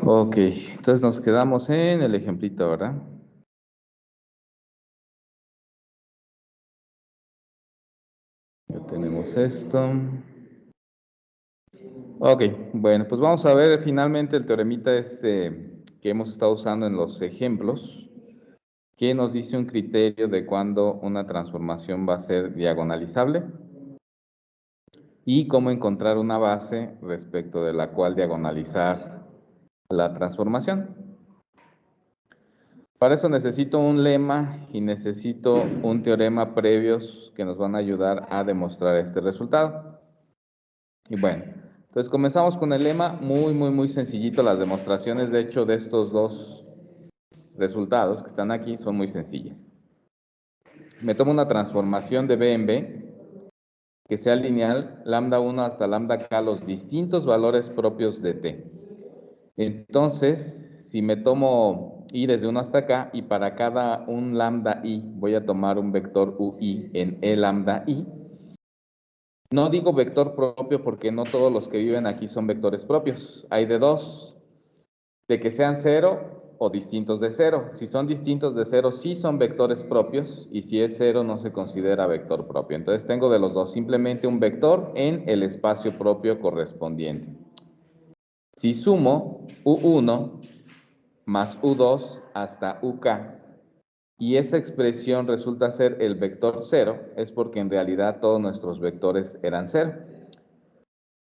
Ok, entonces nos quedamos en el ejemplito, ¿verdad? Ya tenemos esto. Ok, bueno, pues vamos a ver finalmente el teoremita este que hemos estado usando en los ejemplos, que nos dice un criterio de cuándo una transformación va a ser diagonalizable y cómo encontrar una base respecto de la cual diagonalizar la transformación. Para eso necesito un lema y necesito un teorema previos que nos van a ayudar a demostrar este resultado. Y bueno, entonces comenzamos con el lema, muy sencillito. Las demostraciones, de hecho, de estos dos resultados que están aquí son muy sencillas. Me tomo una transformación de B en B que sea lineal, lambda 1 hasta lambda k, los distintos valores propios de T. Entonces, si me tomo i desde 1 hasta acá y para cada un lambda i voy a tomar un vector ui en e lambda i, no digo vector propio porque no todos los que viven aquí son vectores propios. Hay de dos, de que sean cero o distintos de cero. Si son distintos de cero, sí son vectores propios, y si es cero, no se considera vector propio. Entonces tengo de los dos, simplemente un vector en el espacio propio correspondiente. Si sumo u1 más u2 hasta uk, y esa expresión resulta ser el vector 0, es porque en realidad todos nuestros vectores eran 0.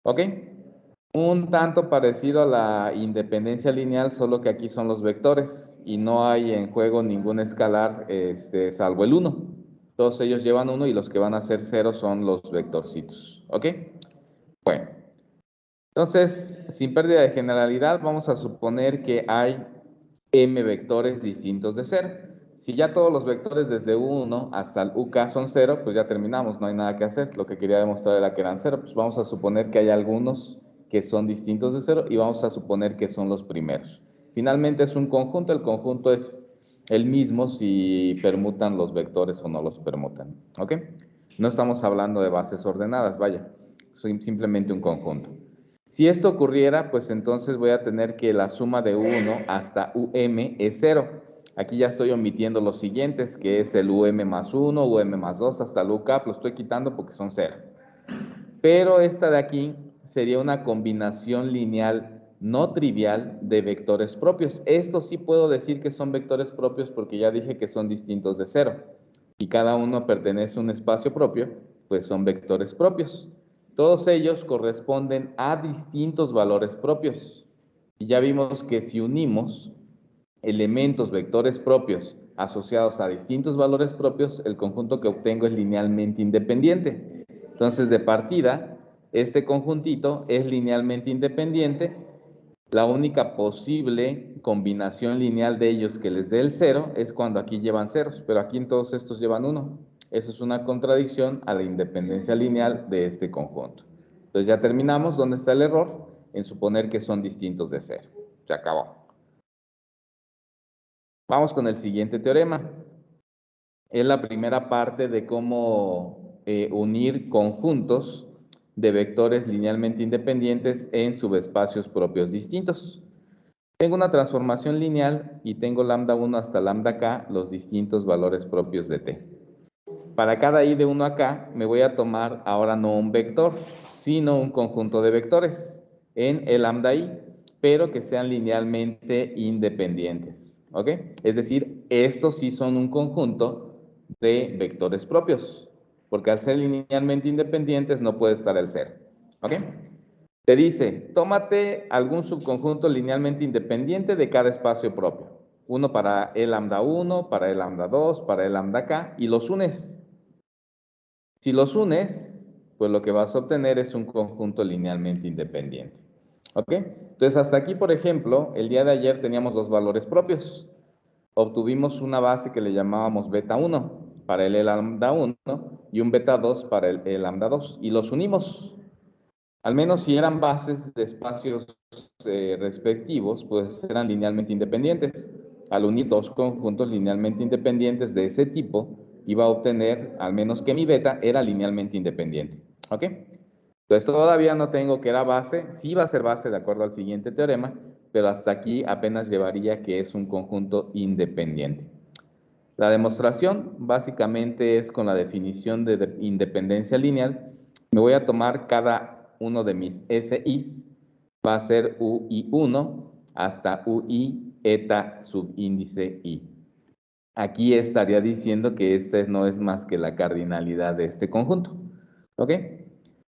¿Ok? Un tanto parecido a la independencia lineal, solo que aquí son los vectores y no hay en juego ningún escalar salvo el 1. Todos ellos llevan 1 y los que van a ser 0 son los vectorcitos. ¿Ok? Bueno, entonces, sin pérdida de generalidad, vamos a suponer que hay m vectores distintos de 0. Si ya todos los vectores desde 1 hasta el uk son 0, pues ya terminamos, no hay nada que hacer. Lo que quería demostrar era que eran 0. Pues vamos a suponer que hay algunos que son distintos de 0 y vamos a suponer que son los primeros. Finalmente es un conjunto, el conjunto es el mismo si permutan los vectores o no los permutan. ¿Ok? No estamos hablando de bases ordenadas, vaya, soy simplemente un conjunto. Si esto ocurriera, pues entonces voy a tener que la suma de 1 hasta es 0. Aquí ya estoy omitiendo los siguientes, que es el más 1, más 2, hasta el uk, lo estoy quitando porque son 0. Pero esta de aquí sería una combinación lineal no trivial de vectores propios. Estos sí puedo decir que son vectores propios porque ya dije que son distintos de 0. Y cada uno pertenece a un espacio propio, pues son vectores propios. Todos ellos corresponden a distintos valores propios. Y ya vimos que si unimos elementos vectores propios asociados a distintos valores propios, el conjunto que obtengo es linealmente independiente. Entonces, de partida, este conjuntito es linealmente independiente. La única posible combinación lineal de ellos que les dé el 0 es cuando aquí llevan ceros, pero aquí en todos estos llevan 1. Eso es una contradicción a la independencia lineal de este conjunto. Entonces ya terminamos. ¿Dónde está el error? En suponer que son distintos de 0. Se acabó. Vamos con el siguiente teorema. Es la primera parte de cómo unir conjuntos de vectores linealmente independientes en subespacios propios distintos. Tengo una transformación lineal y tengo lambda 1 hasta lambda k, los distintos valores propios de t. Para cada i de 1 a k me voy a tomar ahora no un vector, sino un conjunto de vectores en el lambda i, pero que sean linealmente independientes. ¿Ok? Es decir, estos sí son un conjunto de vectores propios, porque al ser linealmente independientes no puede estar el 0. ¿Ok? Te dice, tómate algún subconjunto linealmente independiente de cada espacio propio. Uno para el lambda 1, para el lambda 2, para el lambda k, y los unes. Si los unes, pues lo que vas a obtener es un conjunto linealmente independiente. ¿Ok? Entonces, hasta aquí, por ejemplo, el día de ayer teníamos dos valores propios. Obtuvimos una base que le llamábamos beta 1 para el lambda 1 y un beta 2 para el lambda 2, y los unimos. Al menos si eran bases de espacios respectivos, pues eran linealmente independientes. Al unir dos conjuntos linealmente independientes de ese tipo, iba a obtener al menos que mi beta era linealmente independiente. ¿Ok? Entonces todavía no tengo que era base, sí va a ser base de acuerdo al siguiente teorema, pero hasta aquí apenas llevaría que es un conjunto independiente. La demostración básicamente es con la definición de independencia lineal. Me voy a tomar cada uno de mis SIs, va a ser UI1 hasta UI eta subíndice I. Aquí estaría diciendo que este no es más que la cardinalidad de este conjunto. ¿Ok?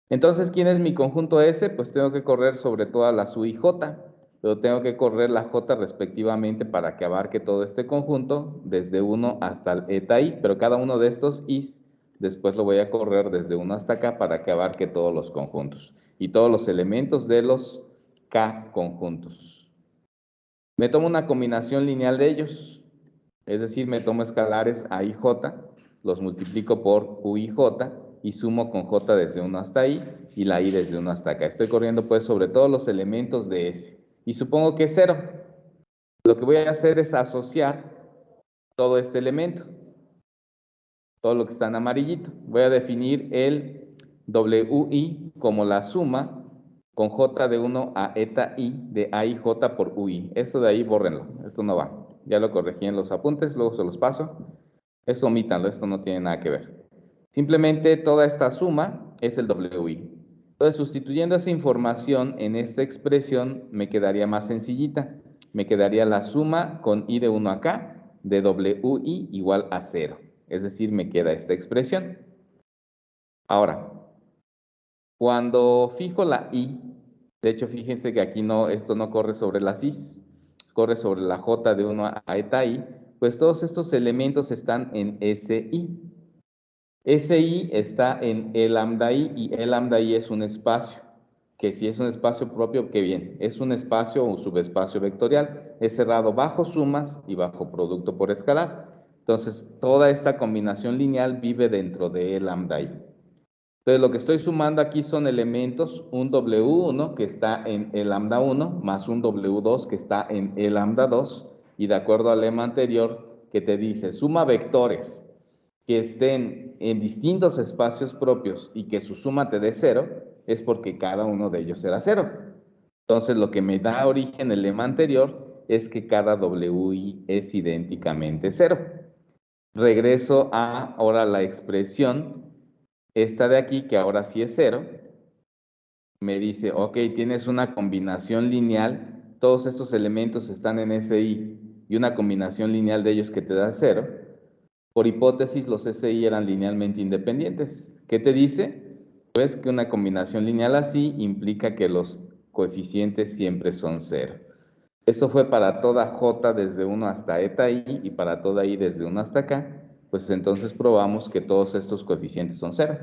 Entonces, ¿quién es mi conjunto S? Pues tengo que correr sobre todas las U y J, pero tengo que correr la J respectivamente para que abarque todo este conjunto, desde 1 hasta el eta I, pero cada uno de estos Is, después lo voy a correr desde 1 hasta acá para que abarque todos los conjuntos y todos los elementos de los K conjuntos. Me tomo una combinación lineal de ellos, es decir, me tomo escalares A y J, los multiplico por U y J y sumo con J desde 1 hasta I y la I desde 1 hasta acá. Estoy corriendo pues sobre todos los elementos de S y supongo que es 0. Lo que voy a hacer es asociar todo este elemento, todo lo que está en amarillito. Voy a definir el WI como la suma con J de 1 a eta I de A y J por UI. Esto de ahí bórrenlo, esto no va. Ya lo corregí en los apuntes, luego se los paso. Eso omítanlo, esto no tiene nada que ver. Simplemente toda esta suma es el WI. Entonces, sustituyendo esa información en esta expresión, me quedaría más sencillita. Me quedaría la suma con I de 1 acá de WI igual a 0. Es decir, me queda esta expresión. Ahora, cuando fijo la I, de hecho, fíjense que aquí no, esto no corre sobre las I's, corre sobre la J de 1 a eta I, pues todos estos elementos están en SI. SI está en E lambda I y E lambda I es un espacio, que si es un espacio propio, qué bien, es un espacio o un subespacio vectorial, es cerrado bajo sumas y bajo producto por escalar. Entonces, toda esta combinación lineal vive dentro de E lambda I. Entonces, lo que estoy sumando aquí son elementos, un W1 que está en E lambda 1, más un W2 que está en E lambda 2, y de acuerdo al lema anterior que te dice, suma vectores que estén en distintos espacios propios y que su suma te dé 0, es porque cada uno de ellos será 0. Entonces, lo que me da origen el lema anterior es que cada WI es idénticamente 0. Regreso a ahora la expresión, esta de aquí, que ahora sí es 0. Me dice, ok, tienes una combinación lineal, todos estos elementos están en SI y una combinación lineal de ellos que te da 0. Por hipótesis, los SI eran linealmente independientes. ¿Qué te dice? Pues que una combinación lineal así implica que los coeficientes siempre son 0. Esto fue para toda J desde 1 hasta eta I y para toda I desde 1 hasta acá. Pues entonces probamos que todos estos coeficientes son 0.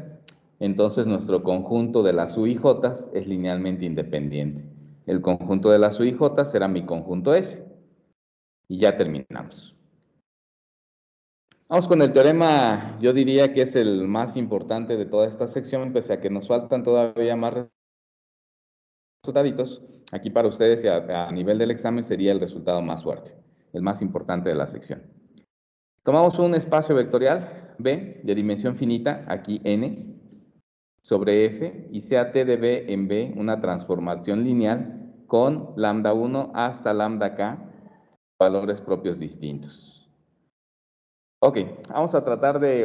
Entonces nuestro conjunto de las U y J es linealmente independiente. El conjunto de las U y J será mi conjunto S. Y ya terminamos. Vamos con el teorema, yo diría que es el más importante de toda esta sección, pese a que nos faltan todavía más resultaditos. Aquí para ustedes y a nivel del examen sería el resultado más fuerte, el más importante de la sección. Tomamos un espacio vectorial B de dimensión finita, aquí N, sobre F, y sea T de B en B una transformación lineal con lambda 1 hasta lambda K, valores propios distintos. Ok,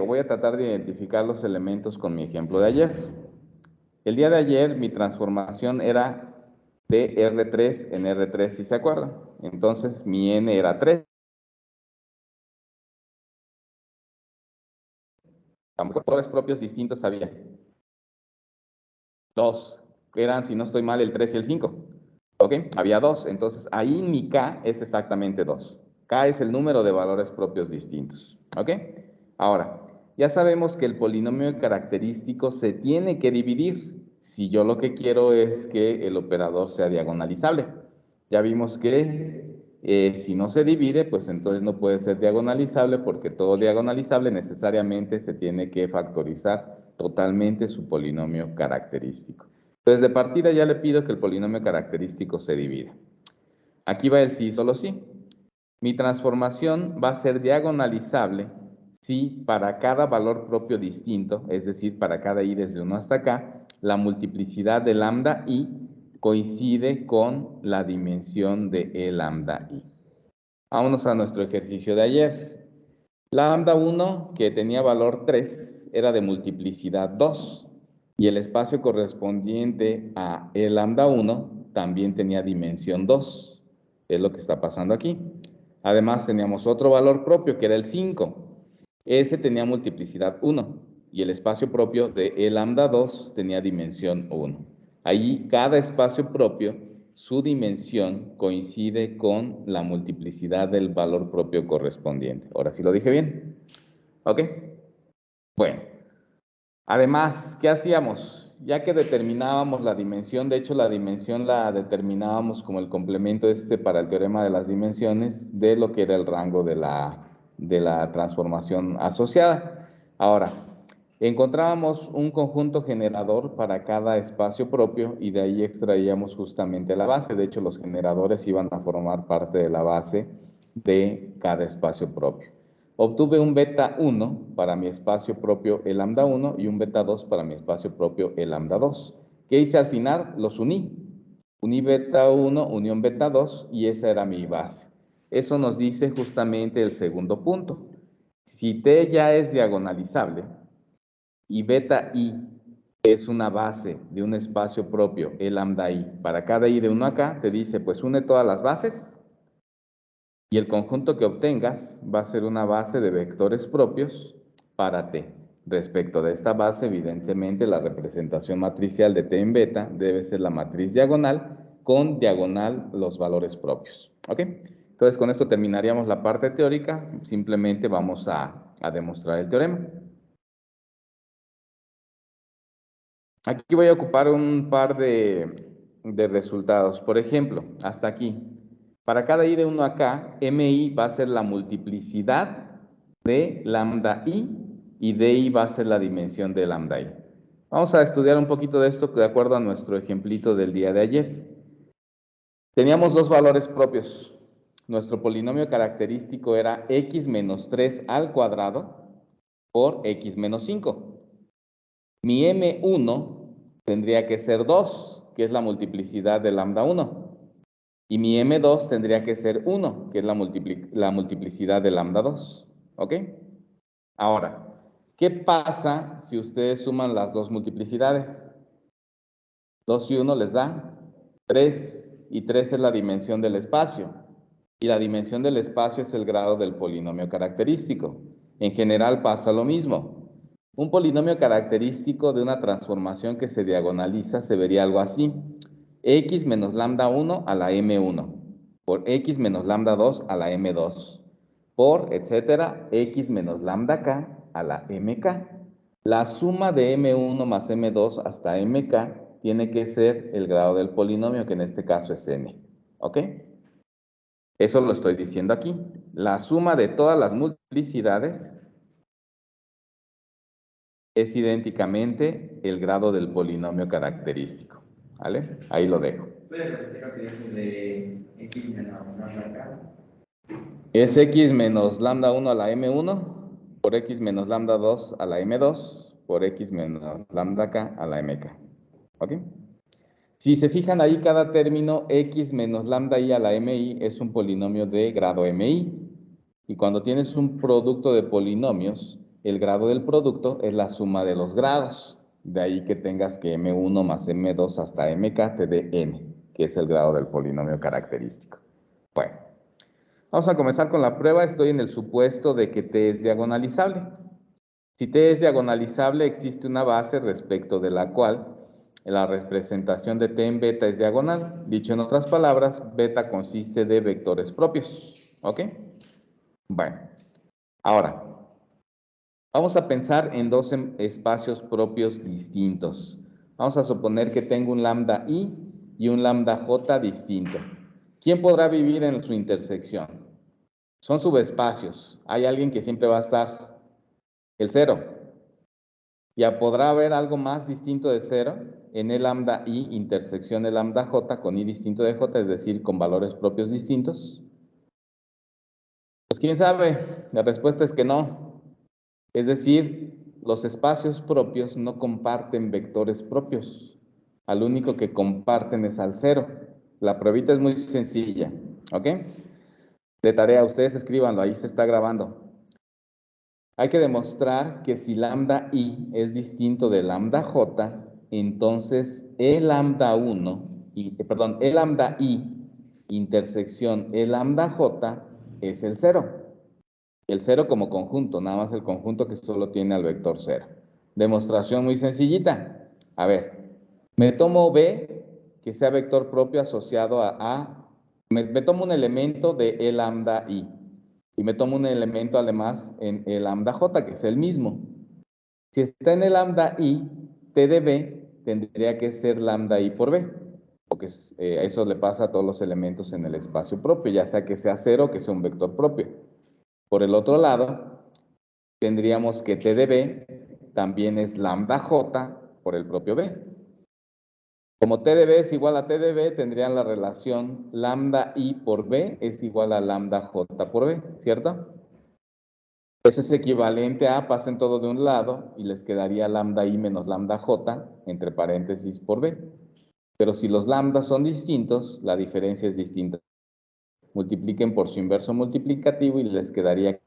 voy a tratar de identificar los elementos con mi ejemplo de ayer. El día de ayer mi transformación era de R3 en R3, si se acuerdan. Entonces mi N era 3. Valores propios distintos había. 2. Eran, si no estoy mal, el 3 y el 5. Ok, había 2. Entonces ahí mi K es exactamente 2. K es el número de valores propios distintos. Ok, ahora, ya sabemos que el polinomio característico se tiene que dividir si yo lo que quiero es que el operador sea diagonalizable. Ya vimos que si no se divide, pues entonces no puede ser diagonalizable porque todo diagonalizable necesariamente se tiene que factorizar totalmente su polinomio característico. Entonces, de partida ya le pido que el polinomio característico se divida. Aquí va el sí, solo sí. Mi transformación va a ser diagonalizable si para cada valor propio distinto, es decir, para cada i desde 1 hasta acá, la multiplicidad de lambda i coincide con la dimensión de e lambda i. Vámonos a nuestro ejercicio de ayer. Lambda 1, que tenía valor 3, era de multiplicidad 2, y el espacio correspondiente a e lambda 1 también tenía dimensión 2. Es lo que está pasando aquí. Además, teníamos otro valor propio, que era el 5. Ese tenía multiplicidad 1, y el espacio propio de e lambda 2 tenía dimensión 1. Ahí, cada espacio propio, su dimensión coincide con la multiplicidad del valor propio correspondiente. Ahora sí lo dije bien. ¿Ok? Bueno, además, ¿qué hacíamos? Ya que determinábamos la dimensión, de hecho la dimensión la determinábamos como el complemento para el teorema de las dimensiones de lo que era el rango de la transformación asociada. Ahora, encontrábamos un conjunto generador para cada espacio propio y de ahí extraíamos justamente la base. De hecho, los generadores iban a formar parte de la base de cada espacio propio. Obtuve un beta 1 para mi espacio propio E lambda 1 y un beta 2 para mi espacio propio E lambda 2. ¿Qué hice al final? Los uní. Uní beta 1, unión beta 2 y esa era mi base. Eso nos dice justamente el segundo punto. Si T ya es diagonalizable y beta I es una base de un espacio propio E lambda I, para cada I de 1 acá, te dice, pues une todas las bases y el conjunto que obtengas va a ser una base de vectores propios para T. Respecto de esta base, evidentemente, la representación matricial de T en beta debe ser la matriz diagonal con diagonal los valores propios. ¿Ok? Entonces, con esto terminaríamos la parte teórica. Simplemente vamos a demostrar el teorema. Aquí voy a ocupar un par de resultados. Por ejemplo, hasta aquí. Para cada i de 1 acá, mi va a ser la multiplicidad de lambda i y di va a ser la dimensión de lambda i. Vamos a estudiar un poquito de esto de acuerdo a nuestro ejemplito del día de ayer. Teníamos dos valores propios. Nuestro polinomio característico era x menos 3 al cuadrado por x menos 5. Mi M1 tendría que ser 2, que es la multiplicidad de lambda 1. Y mi M2 tendría que ser 1, que es la multiplicidad de lambda 2. ¿Ok? Ahora, ¿qué pasa si ustedes suman las dos multiplicidades? 2 y 1 les da 3, y 3 es la dimensión del espacio. Y la dimensión del espacio es el grado del polinomio característico. En general pasa lo mismo. Un polinomio característico de una transformación que se diagonaliza se vería algo así. X menos lambda 1 a la M1 por X menos lambda 2 a la M2 por, etcétera, X menos lambda K a la MK. La suma de M1 más M2 hasta MK tiene que ser el grado del polinomio, que en este caso es N. ¿Ok? Eso lo estoy diciendo aquí. La suma de todas las multiplicidades es idénticamente el grado del polinomio característico. ¿Vale? Ahí lo dejo. Es x menos lambda 1 a la m1 por x menos lambda 2 a la m2 por x menos lambda k a la mk. ¿Ok? Si se fijan ahí, cada término x menos lambda i a la mi es un polinomio de grado mi. Y cuando tienes un producto de polinomios, el grado del producto es la suma de los grados. De ahí que tengas que m1 más m2 hasta mk te dé n, que es el grado del polinomio característico. Bueno, vamos a comenzar con la prueba. Estoy en el supuesto de que T es diagonalizable. Si T es diagonalizable, existe una base respecto de la cual la representación de T en beta es diagonal. Dicho en otras palabras, beta consiste de vectores propios. ¿Ok? Bueno, ahora, vamos a pensar en dos espacios propios distintos. Vamos a suponer que tengo un lambda i y un lambda j distinto. ¿Quién podrá vivir en su intersección? Son subespacios. Hay alguien que siempre va a estar el cero. ¿Ya podrá haber algo más distinto de cero en el lambda i intersección el lambda j con i distinto de j, es decir, con valores propios distintos? Pues quién sabe, la respuesta es que no. Es decir, los espacios propios no comparten vectores propios. Al único que comparten es al cero. La pruebita es muy sencilla, ¿ok? De tarea, ustedes escríbanlo, ahí se está grabando. Hay que demostrar que si lambda i es distinto de lambda j, entonces E lambda 1, E lambda i intersección E lambda j es el cero. El cero como conjunto, nada más el conjunto que solo tiene al vector cero. Demostración muy sencillita. A ver, me tomo B, que sea vector propio asociado a me tomo un elemento de E lambda i. Y me tomo un elemento además en E lambda j, que es el mismo. Si está en el lambda i, T de B tendría que ser lambda i por B. Porque eso le pasa a todos los elementos en el espacio propio, ya sea que sea cero o que sea un vector propio. Por el otro lado, tendríamos que T de B también es lambda J por el propio B. Como T de B es igual a T de B, tendrían la relación lambda I por B es igual a lambda J por B, ¿cierto? Eso es equivalente a pasen todo de un lado y les quedaría lambda I menos lambda J entre paréntesis por B. Pero si los lambdas son distintos, la diferencia es distinta. Multipliquen por su inverso multiplicativo y les quedaría.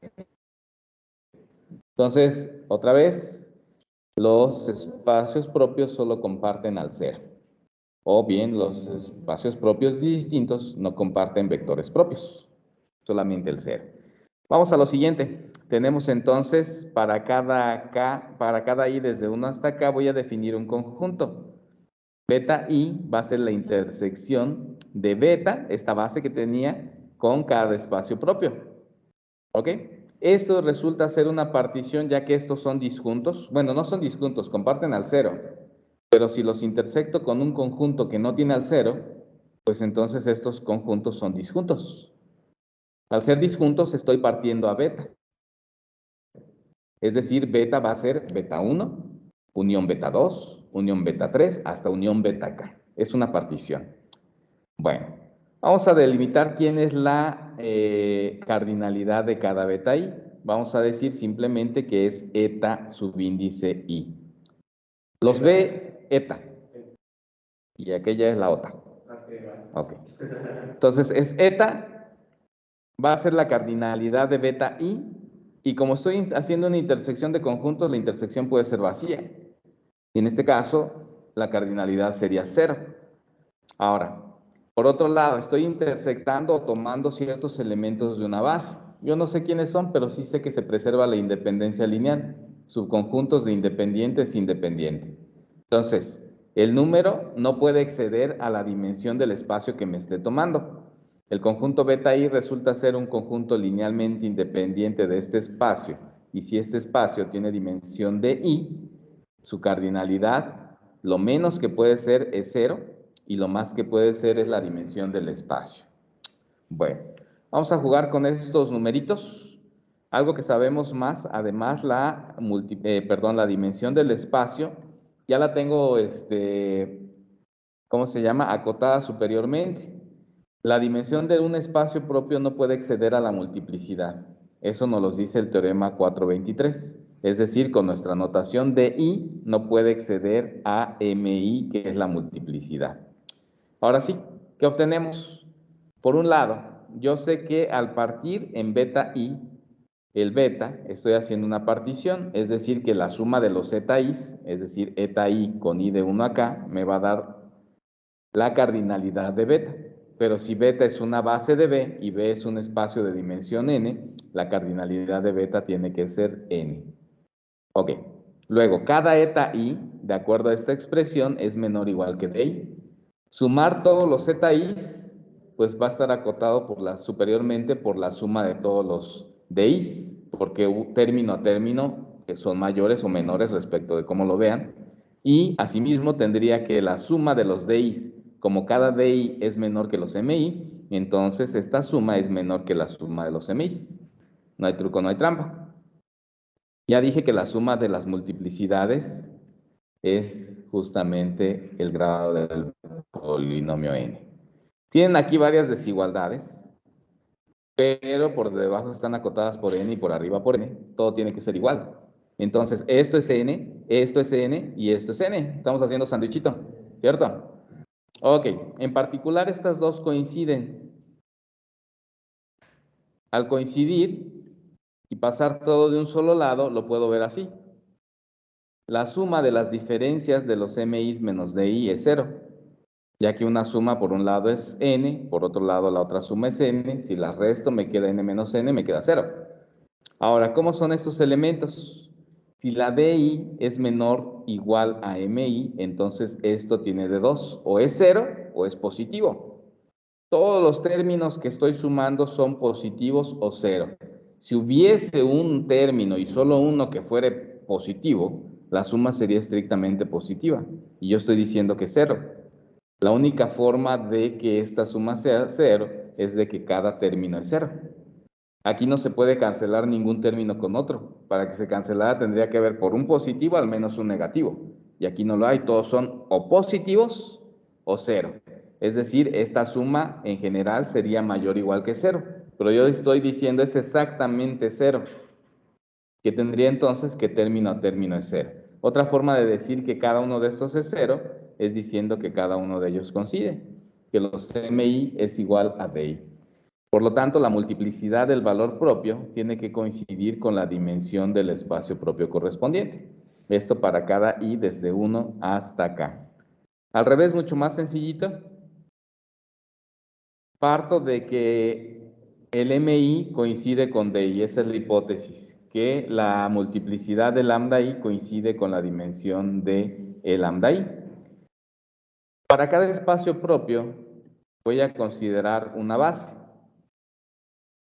Entonces, otra vez, los espacios propios solo comparten al cero. O bien, los espacios propios distintos no comparten vectores propios, solamente el cero. Vamos a lo siguiente. Tenemos entonces, para cada i desde 1 hasta acá, voy a definir un conjunto. Beta i va a ser la intersección de beta, esta base que tenía, con cada espacio propio. ¿Ok? Esto resulta ser una partición ya que estos son disjuntos. Bueno, no son disjuntos, comparten al cero. Pero si los intersecto con un conjunto que no tiene al cero, pues entonces estos conjuntos son disjuntos. Al ser disjuntos estoy partiendo a beta. Es decir, beta va a ser beta 1, unión beta 2, unión beta 3, hasta unión beta k. Es una partición. Bueno, vamos a delimitar quién es la cardinalidad de cada beta i. Vamos a decir simplemente que es eta subíndice i. Los B, eta. Y aquella es la otra. Ok. Entonces es eta, va a ser la cardinalidad de beta i. Y como estoy haciendo una intersección de conjuntos, la intersección puede ser vacía. Y en este caso, la cardinalidad sería 0. Ahora, por otro lado, estoy intersectando o tomando ciertos elementos de una base. Yo no sé quiénes son, pero sí sé que se preserva la independencia lineal, subconjuntos de independientes independiente. Entonces, el número no puede exceder a la dimensión del espacio que me esté tomando. El conjunto beta i resulta ser un conjunto linealmente independiente de este espacio, y si este espacio tiene dimensión de i, su cardinalidad, lo menos que puede ser es 0, y lo más que puede ser es la dimensión del espacio. Bueno, vamos a jugar con estos numeritos. Algo que sabemos más, además la dimensión del espacio, ya la tengo, ¿cómo se llama? Acotada superiormente. La dimensión de un espacio propio no puede exceder a la multiplicidad. Eso nos lo dice el teorema 423. Es decir, con nuestra notación de i no puede exceder a mi, que es la multiplicidad. Ahora sí, ¿qué obtenemos? Por un lado, yo sé que al partir en beta i, el beta, estoy haciendo una partición, es decir, que la suma de los zeta i's, es decir, eta i con i de 1 acá, me va a dar la cardinalidad de beta. Pero si beta es una base de B y B es un espacio de dimensión n, la cardinalidad de beta tiene que ser n. Ok. Luego, cada eta i, de acuerdo a esta expresión, es menor o igual que di. Sumar todos los zeta i's, pues va a estar acotado superiormente por la suma de todos los di's, porque término a término que son mayores o menores respecto de cómo lo vean. Y asimismo tendría que la suma de los di's, como cada di es menor que los mi, entonces esta suma es menor que la suma de los mi's. No hay truco, no hay trampa. Ya dije que la suma de las multiplicidades es justamente el grado del polinomio n. Tienen aquí varias desigualdades, pero por debajo están acotadas por n y por arriba por n. Todo tiene que ser igual. Entonces, esto es n y esto es n. Estamos haciendo sandwichito, ¿cierto? Ok, en particular estas dos coinciden. Al coincidir y pasar todo de un solo lado, lo puedo ver así. La suma de las diferencias de los MI menos DI es 0, ya que una suma por un lado es n, por otro lado la otra suma es n. Si las resto me queda n menos n, me queda 0. Ahora, ¿cómo son estos elementos? Si la DI es menor o igual a MI, entonces esto tiene de 2, o es 0 o es positivo. Todos los términos que estoy sumando son positivos o 0. Si hubiese un término y solo uno que fuere positivo, la suma sería estrictamente positiva. Y yo estoy diciendo que es 0. La única forma de que esta suma sea 0 es de que cada término es 0. Aquí no se puede cancelar ningún término con otro. Para que se cancelara tendría que haber por un positivo al menos un negativo. Y aquí no lo hay, todos son o positivos o 0. Es decir, esta suma en general sería mayor o igual que 0. Pero yo estoy diciendo es exactamente 0. Que tendría entonces que término a término es 0. Otra forma de decir que cada uno de estos es 0 es diciendo que cada uno de ellos coincide. Que los MI es igual a DI. Por lo tanto, la multiplicidad del valor propio tiene que coincidir con la dimensión del espacio propio correspondiente. Esto para cada i desde 1 hasta acá. Al revés, mucho más sencillito. Parto de que el MI coincide con DI, esa es la hipótesis, que la multiplicidad de lambda i coincide con la dimensión de el lambda i. Para cada espacio propio voy a considerar una base.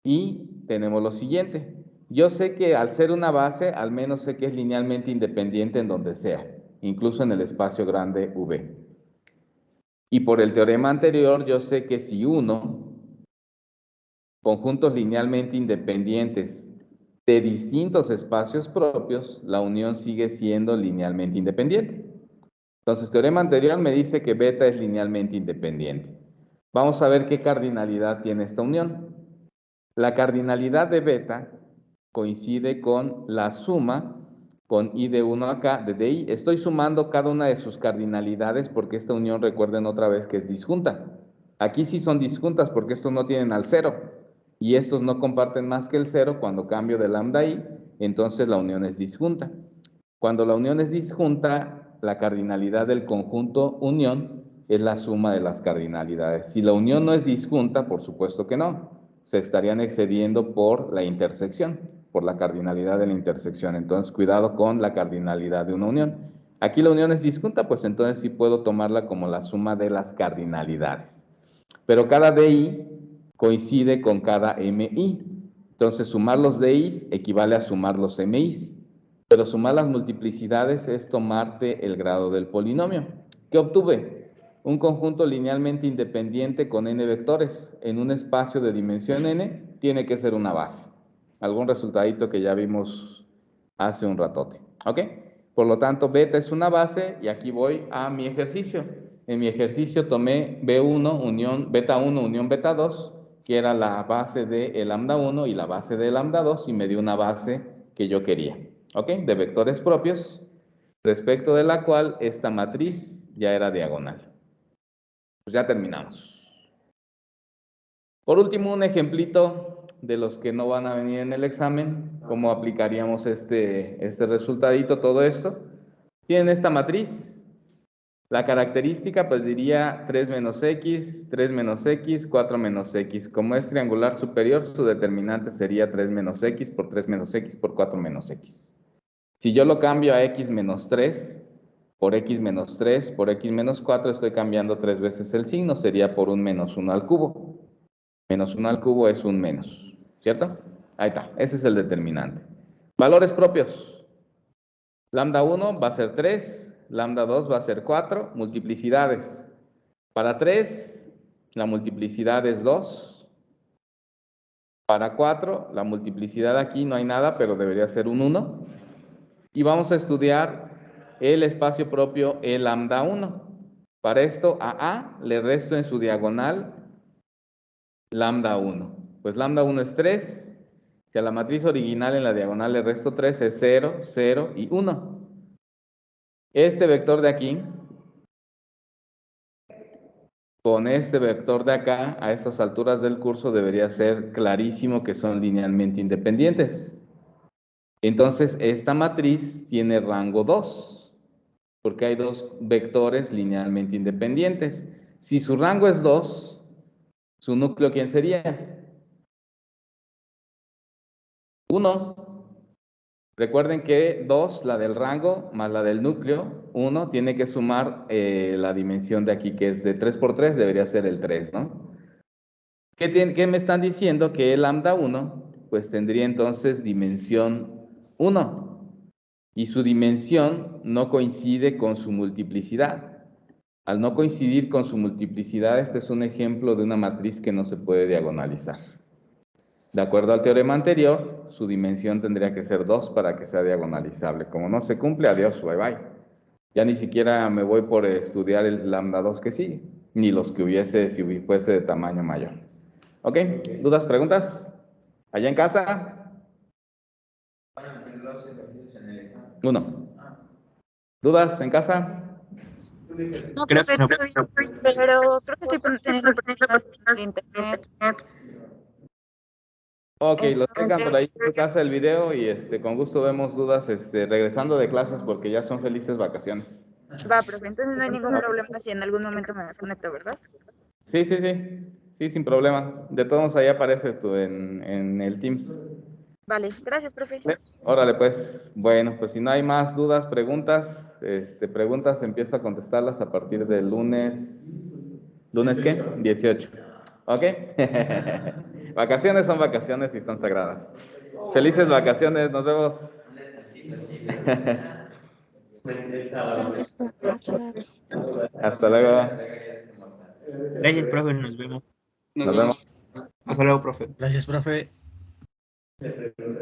Y tenemos lo siguiente. Yo sé que al ser una base, al menos sé que es linealmente independiente en donde sea, incluso en el espacio grande V. Y por el teorema anterior, yo sé que si uno, conjuntos linealmente independientes de distintos espacios propios, la unión sigue siendo linealmente independiente. Entonces, teorema anterior me dice que beta es linealmente independiente. Vamos a ver qué cardinalidad tiene esta unión. La cardinalidad de beta coincide con la suma con i de 1 acá de DI. Estoy sumando cada una de sus cardinalidades porque esta unión, recuerden otra vez que es disjunta. Aquí sí son disjuntas porque estos no tienen al 0 y estos no comparten más que el 0 cuando cambio de lambda i, entonces la unión es disjunta. Cuando la unión es disjunta, la cardinalidad del conjunto unión es la suma de las cardinalidades. Si la unión no es disjunta, por supuesto que no. Se estarían excediendo por la intersección, por la cardinalidad de la intersección. Entonces, cuidado con la cardinalidad de una unión. Aquí la unión es disjunta, pues entonces sí puedo tomarla como la suma de las cardinalidades. Pero cada DI coincide con cada MI. Entonces, sumar los DIs equivale a sumar los MIs. Pero sumar las multiplicidades es tomarte el grado del polinomio. ¿Qué obtuve? Un conjunto linealmente independiente con n vectores en un espacio de dimensión n tiene que ser una base. Algún resultadito que ya vimos hace un ratote. ¿Ok? Por lo tanto, beta es una base y aquí voy a mi ejercicio. En mi ejercicio tomé B1 unión beta 1 unión beta 2, que era la base de lambda 1 y la base de lambda 2 y me dio una base que yo quería. ¿Ok? De vectores propios, respecto de la cual esta matriz ya era diagonal. Pues ya terminamos. Por último, un ejemplito de los que no van a venir en el examen, cómo aplicaríamos este resultadito, todo esto. Tienen esta matriz. La característica, pues diría 3 menos x, 3 menos x, 4 menos x. Como es triangular superior, su determinante sería 3 menos x por 3 menos x por 4 menos x. Si yo lo cambio a x menos 3, por x menos 3, por x menos 4, estoy cambiando 3 veces el signo, sería por un menos 1 al cubo. Menos 1 al cubo es un menos, ¿cierto? Ahí está, ese es el determinante. Valores propios. Lambda 1 va a ser 3, lambda 2 va a ser 4, multiplicidades. Para 3, la multiplicidad es 2. Para 4, la multiplicidad aquí no hay nada, pero debería ser un 1. Y vamos a estudiar el espacio propio E lambda 1. Para esto, a A le resto en su diagonal lambda 1. Pues lambda 1 es 3 Si a la matriz original en la diagonal le resto 3 es 0, 0 y 1. Este vector de aquí con este vector de acá, a estas alturas del curso, debería ser clarísimo que son linealmente independientes. Entonces, esta matriz tiene rango 2, porque hay dos vectores linealmente independientes. Si su rango es 2, ¿su núcleo quién sería? 1. Recuerden que 2, la del rango, más la del núcleo, 1, tiene que sumar la dimensión de aquí, que es de 3 por 3, debería ser el 3, ¿no? ¿Qué me están diciendo? Que el lambda 1, pues tendría entonces dimensión 1. Y su dimensión no coincide con su multiplicidad. Al no coincidir con su multiplicidad, este es un ejemplo de una matriz que no se puede diagonalizar. De acuerdo al teorema anterior, su dimensión tendría que ser 2 para que sea diagonalizable. Como no se cumple, adiós, bye bye. Ya ni siquiera me voy por estudiar el lambda 2 que sigue, ni los que hubiese si fuese de tamaño mayor. ¿Ok? ¿Dudas, preguntas? ¿Allá en casa? Uno. ¿Dudas en casa? No, profe, pero creo que estoy teniendo problemas de internet. Ok, los dejan por ahí Entonces, en casa el video y con gusto vemos dudas regresando de clases porque ya son felices vacaciones. va, profe, entonces no hay ningún problema si en algún momento me desconecto, ¿verdad? Sí, sí, sí. Sí, sin problema. De todos modos, ahí aparece tú en el Teams. Vale, gracias, profe. Órale, pues. Bueno, pues si no hay más dudas, preguntas, empiezo a contestarlas a partir del lunes. ¿Lunes qué? 18. ¿Ok? Vacaciones son vacaciones y son sagradas. Felices vacaciones, nos vemos. Gracias, profe. Hasta luego. Hasta luego. Gracias, profe, nos vemos. Nos vemos. Hasta luego, profe. Gracias, profe.